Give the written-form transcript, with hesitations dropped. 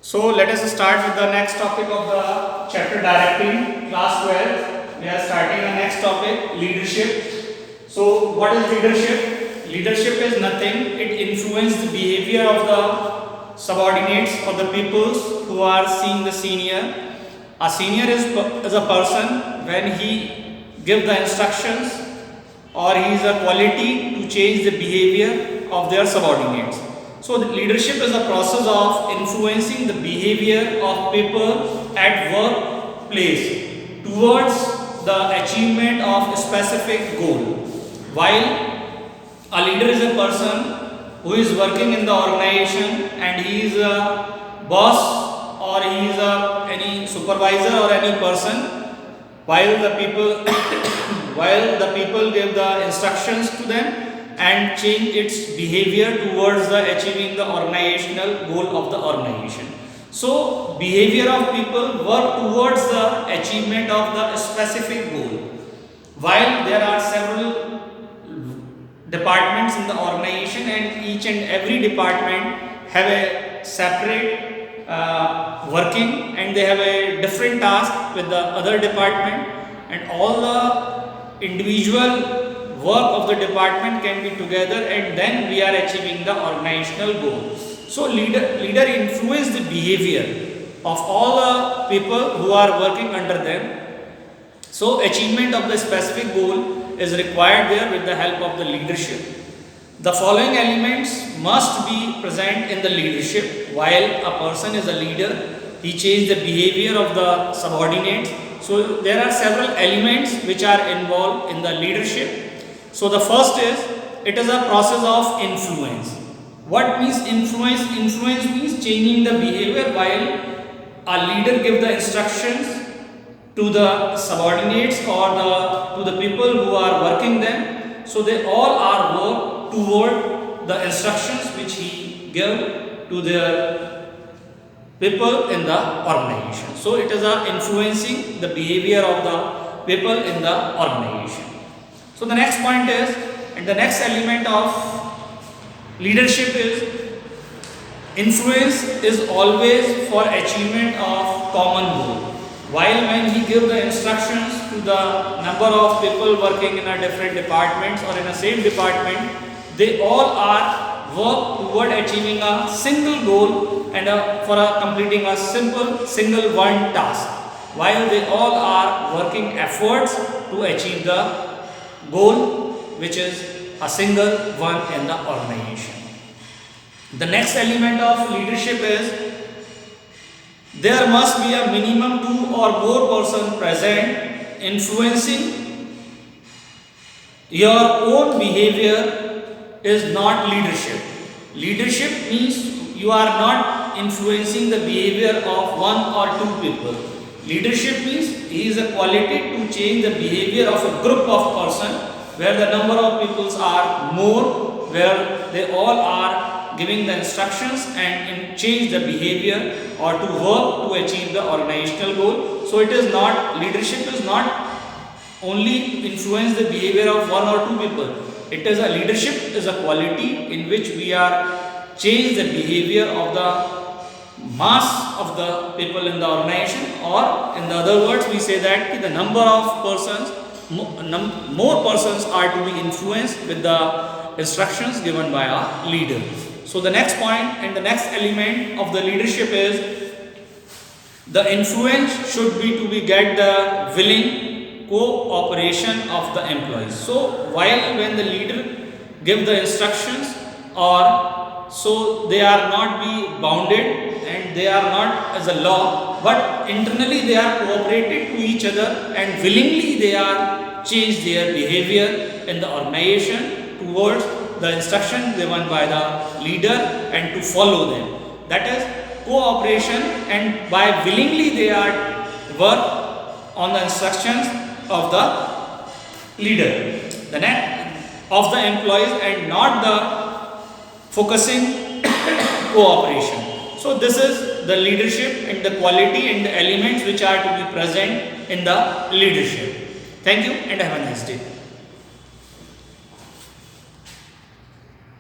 So let us start with the next topic of the chapter directing, class 12. We are starting the next topic, leadership. So what is leadership? Leadership is nothing. It influences the behavior of the subordinates or the peoples who are seeing the senior. A senior is a person when he gives the instructions or he is a quality to change the behavior of their subordinates. So the leadership is a process of influencing the behavior of people at workplace towards the achievement of a specific goal. While a leader is a person who is working in the organization and he is a boss or he is any supervisor or any person, while the people while the people give the instructions to them and change its behavior towards the achieving the organizational goal of the organization. So behavior of people work towards the achievement of the specific goal. While there are several departments in the organization and each and every department have a separate working and they have a different task with the other department, and all the individual work of the department can be together and then we are achieving the organizational goal. So leader influence the behavior of all the people who are working under them. So achievement of the specific goal is required there with the help of the leadership. The following elements must be present in the leadership. While a person is a leader, he changes the behavior of the subordinates. So there are several elements which are involved in the leadership. So the first is, it is a process of influence. What means influence? Influence means changing the behavior while a leader gives the instructions to the subordinates or to the people who are working them. So they all are work toward the instructions which he gave to their people in the organization. So it is influencing the behavior of the people in the organization. So the next point is, and the next element of leadership is, influence is always for achievement of common goal. While when he gives the instructions to the number of people working in a different departments or in a same department, they all are work toward achieving a single goal and for completing a single one task. While they all are working efforts to achieve the goal, which is a single one in the organization. The next element of leadership is, there must be a minimum 2 or more person present influencing your own behavior is not leadership. Leadership means you are not influencing the behavior of one or two people. Leadership means he is a quality to change the behavior of a group of persons where the number of people are more, where they all are giving the instructions and change the behavior or to work to achieve the organizational goal. So it is not, leadership is not only influence the behavior of one or two people. It is a leadership is a quality in which we are change the behavior of the mass of the people in the organization, or in the other words we say that the number of persons, more persons are to be influenced with the instructions given by a leader. So the next point and the next element of the leadership is, the influence should be to get the willing cooperation of the employees. So while when the leader give the instructions, or so they are not be bounded and they are not as a law, but internally they are cooperated to each other and willingly they are change their behavior in the organization towards the instruction given by the leader and to follow them. That is cooperation, and by willingly they are work on the instructions of the leader, the of the employees, and not the focusing cooperation. So this is the leadership and the quality and the elements which are to be present in the leadership. Thank you and have a nice day.